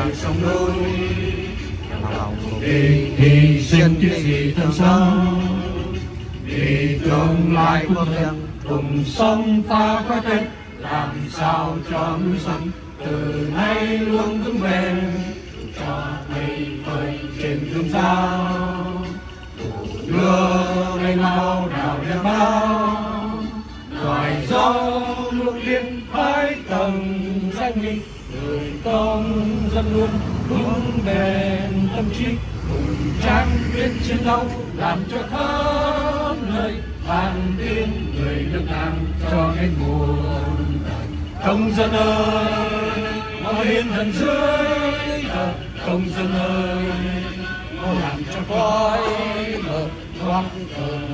đời sông núi, lòng vì hy sinh những gì thân sống, vì tương lai quốc dân cùng sống phá khói tết, làm sao cho núi sông từ nay luôn vững bền, cho mây phơi trên thương giao, đưa ngày mau đào đem bao, loài gió nước biên hai tầng danh linh, người công dân luôn vững bền tâm trí, cùng trang viên chiến đấu làm cho khắp nơi an yên người nước Nam cho đến muôn đời. Công dân ơi, mau hiến thần dưới đời, công dân ơi, mau làm cho khói mờ thoáng thần,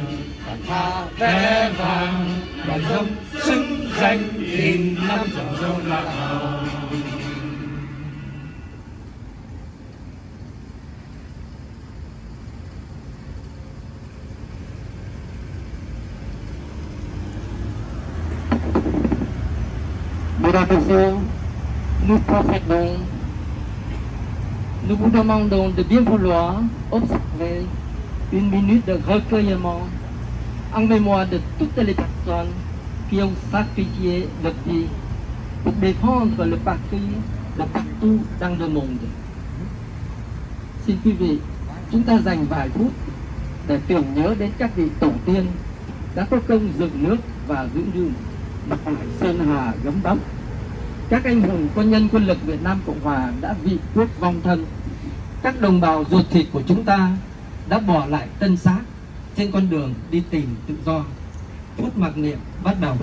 và tha vé vàng và dòng xứng danh nghìn năm dòng dâu lạc hồng. Mesdames et messieurs, nous procédons. Nous vous demandons de bien vouloir observer une minute de recueillement en mémoire de toutes les personnes qui ont sacrifié leur vie pour défendre le patrie de partout dans le monde. Xin quý vị, chúng ta dành vài phút để tưởng nhớ đến các vị tổ tiên đã có công dựng nước và giữ gìn mặt hải sơn hà gấm vóc. Các anh hùng quân nhân quân lực Việt Nam Cộng Hòa đã vị quốc vong thân. Các đồng bào ruột thịt của chúng ta đã bỏ lại tân xác trên con đường đi tìm tự do. Phút mặc niệm bắt đầu.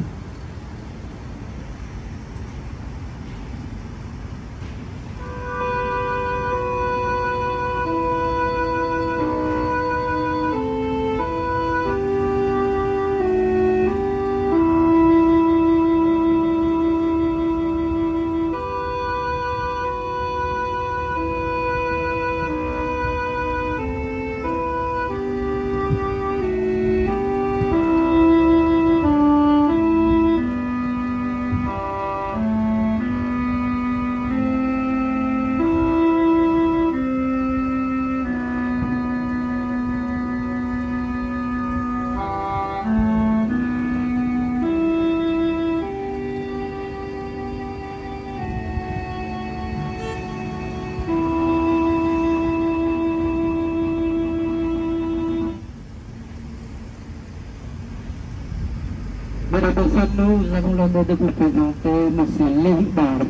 Mesdames et messieurs, nous avons l'honneur de vous présenter M. Lévi Barre,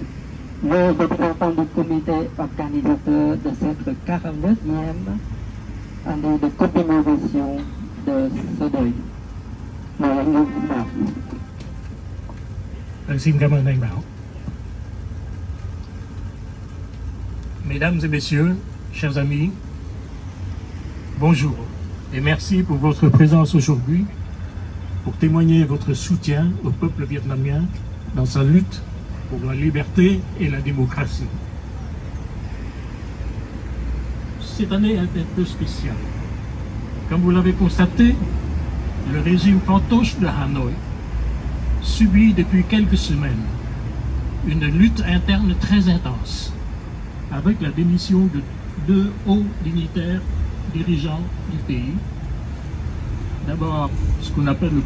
le représentant du comité organisateur de cette 49e année de commémoration de ce deuil. Mời anh Lévi Barre. Xin cảm ơn anh Bảo. Mesdames et messieurs, chers amis, bonjour et merci pour votre présence aujourd'hui pour témoigner votre soutien au peuple vietnamien dans sa lutte pour la liberté et la démocratie. Cette année est un peu spéciale. Comme vous l'avez constaté, le régime fantoche de Hanoï subit depuis quelques semaines une lutte interne très intense avec la démission de 2 hauts dignitaires dirigeants du pays. D'abord, ce qu'on appelle le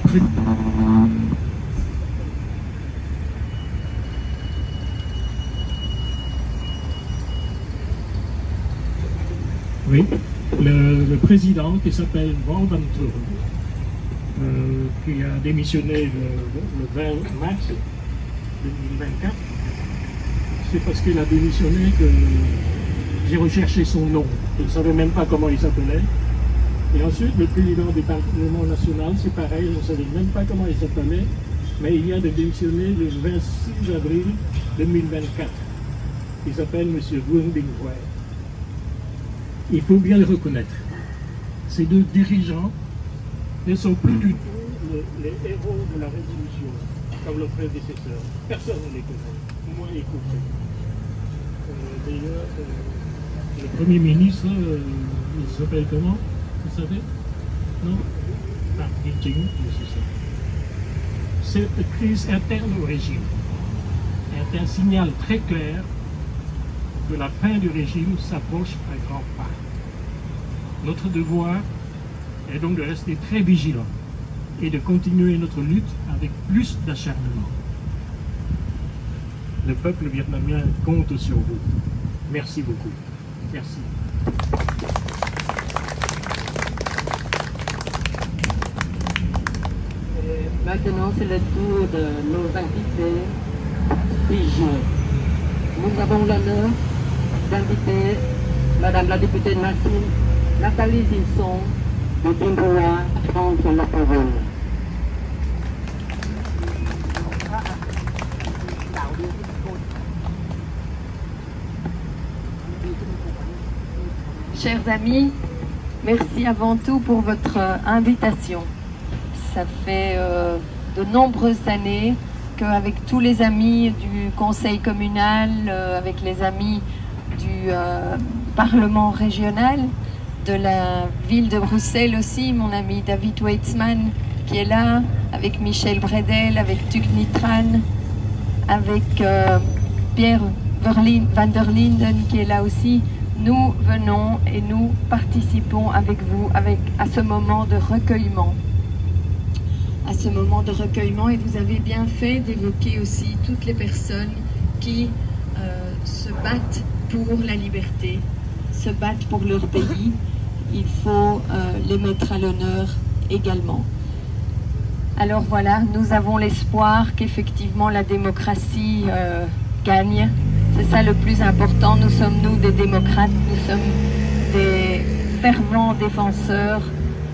le président qui s'appelle Van Van Thuren, qui a démissionné le 20 mars 2024. C'est parce qu'il a démissionné que j'ai recherché son nom. Je ne savais même pas comment il s'appelait. Et ensuite, le président du Parlement national, c'est pareil, je ne savais même pas comment il s'appelait, mais il vient de démissionner le 26 avril 2024. Il s'appelle M. Nguyen Binh Hue. Il faut bien le reconnaître. Ces 2 dirigeants ne sont plus du tout les héros de la résolution, comme le prédécesseur. Personne ne les connaît, moi y compris. D'ailleurs, le Premier ministre, il s'appelle comment? Vous savez? Non? Ah, c'est ça. Cette crise interne au régime est un signal très clair que la fin du régime s'approche à grands pas. Notre devoir est donc de rester très vigilants et de continuer notre lutte avec plus d'acharnement. Le peuple vietnamien compte sur vous. Merci beaucoup. Merci. Et maintenant, c'est le tour de nos invités religieux. Nous avons l'honneur d'inviter Madame la députée Nathalie Zilson de Bimbua prendre la parole. Chers amis, merci avant tout pour votre invitation. Ça fait de nombreuses années qu'avec tous les amis du conseil communal, avec les amis du parlement régional, de la ville de Bruxelles aussi, mon ami David Weitzman qui est là, avec Michel Bredel, avec Tuc Nitran, avec Pierre van der Linden qui est là aussi. Nous venons et nous participons avec vous à ce moment de recueillement. À ce moment de recueillement, et vous avez bien fait d'évoquer aussi toutes les personnes qui se battent pour la liberté, se battent pour leur pays. Il faut les mettre à l'honneur également. Alors voilà, nous avons l'espoir qu'effectivement la démocratie gagne. C'est ça le plus important. Nous sommes, nous, des démocrates, nous sommes des fervents défenseurs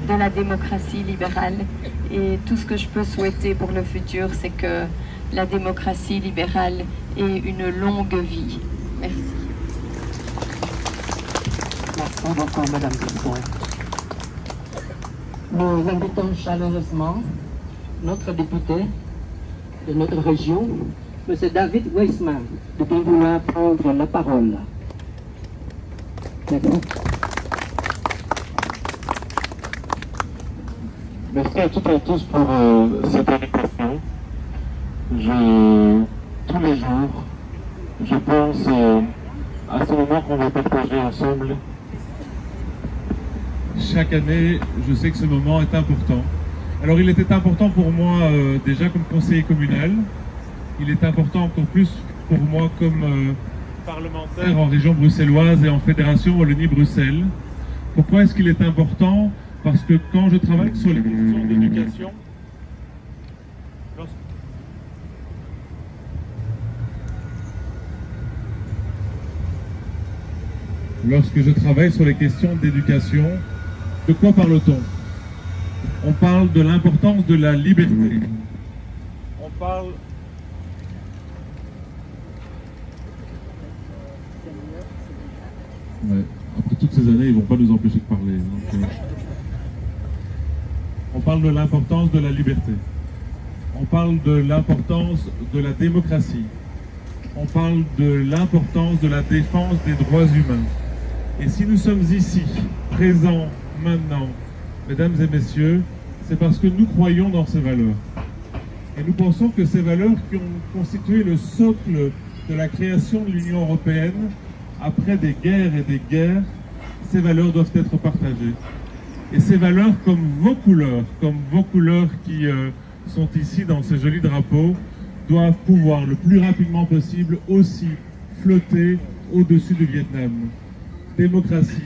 de la démocratie libérale. Et tout ce que je peux souhaiter pour le futur, c'est que la démocratie libérale ait une longue vie. Merci. Merci beaucoup, Madame Zilson. Nous invitons chaleureusement notre député de notre région, M. David Weitzman, de Bimbua prendre la parole. Merci. Merci à toutes et à tous pour cette invitation. Tous les jours, je pense à ce moment qu'on va partager ensemble. Chaque année, je sais que ce moment est important. Alors il était important pour moi déjà comme conseiller communal. Il est important encore plus pour moi comme parlementaire en région bruxelloise et en fédération Wallonie-Bruxelles. Pourquoi est-ce qu'il est important? Parce que quand je travaille sur les questions d'éducation, lorsque je travaille sur les questions d'éducation, de quoi parle-t-on? On parle de l'importance de la liberté. On parle après toutes ces années, ils ne vont pas nous empêcher de parler. Donc, on parle de l'importance de la liberté. On parle de l'importance de la démocratie. On parle de l'importance de la défense des droits humains. Et si nous sommes ici, présents, maintenant, mesdames et messieurs, c'est parce que nous croyons dans ces valeurs. Et nous pensons que ces valeurs qui ont constitué le socle de la création de l'Union européenne, après des guerres et des guerres, ces valeurs doivent être partagées. Et ces valeurs, comme vos couleurs qui sont ici dans ces jolis drapeaux, doivent pouvoir le plus rapidement possible aussi flotter au-dessus du Vietnam. Démocratie,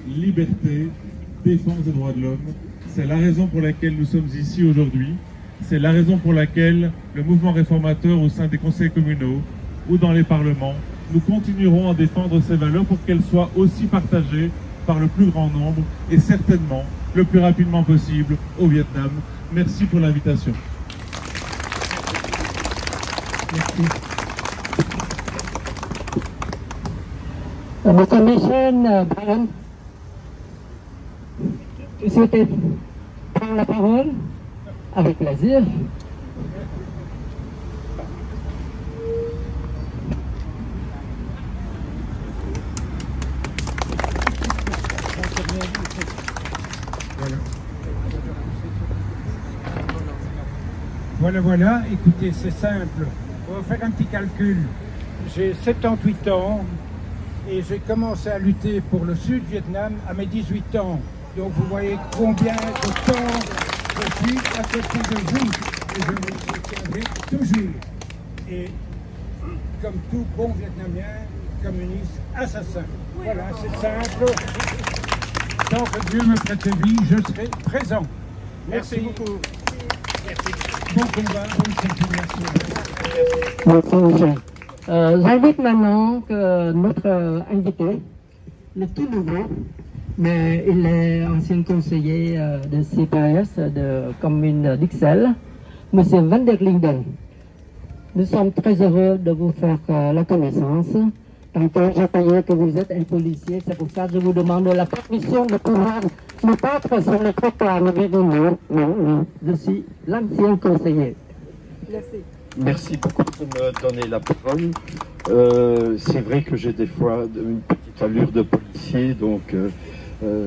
liberté, défense des droits de l'homme, c'est la raison pour laquelle nous sommes ici aujourd'hui. C'est la raison pour laquelle le mouvement réformateur au sein des conseils communaux ou dans les parlements, nous continuerons à défendre ces valeurs pour qu'elles soient aussi partagées par le plus grand nombre et certainement le plus rapidement possible au Vietnam. Merci pour l'invitation. Merci. Monsieur Michel Brian, vous souhaitez prendre la parole? Avec plaisir. Voilà, écoutez, c'est simple. On va faire un petit calcul. J'ai 78 ans, Et j'ai commencé à lutter pour le Sud-Vietnam à mes 18 ans. Donc vous voyez combien de temps je suis à côté de vous. Et je vous soutiendrai toujours. Et comme tout bon Vietnamien, communiste, assassin. Voilà, c'est simple. Tant que Dieu me prête vie, je serai présent. Merci beaucoup. Merci. Bon combat, bonne continuation. Merci, monsieur. J'invite maintenant que notre invité, le tout nouveau, mais il est ancien conseiller de CPS de commune d'Ixelles, M. Van der Linden. Nous sommes très heureux de vous faire la connaissance. Tantôt, j'ai payé que vous êtes un policier, c'est pour ça que je vous demande la permission de pouvoir me battre sur le trottoir. Non, je suis l'ancien conseiller. Merci. Merci beaucoup de me donner la parole. C'est vrai que j'ai des fois une petite allure de policier, donc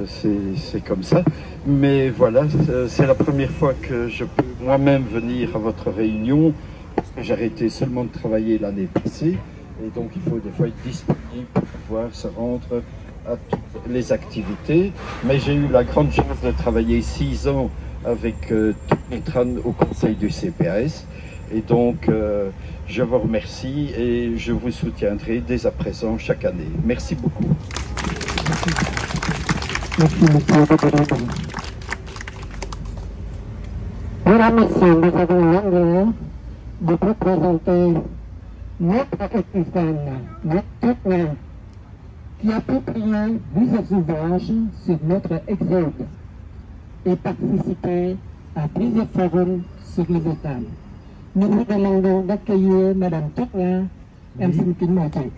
c'est comme ça. Mais voilà, c'est la première fois que je peux moi-même venir à votre réunion, parce que j'ai arrêté seulement de travailler l'année passée. Et donc il faut des fois être disponible pour pouvoir se rendre à toutes les activités. Mais j'ai eu la grande chance de travailler 6 ans avec toutes les TRAN au conseil du CPS. Et donc je vous remercie et je vous soutiendrai dès à présent chaque année. Merci beaucoup. Merci, monsieur. Mesdames, Messieurs, nous avons l'honneur de vous présenter notre écrivaine, notre Toutna, qui a publié plusieurs ouvrages sur notre exode et participé à plusieurs forums sur les États. Nous vous demandons d'accueillir Madame Toutna, ainsi qu'une montée.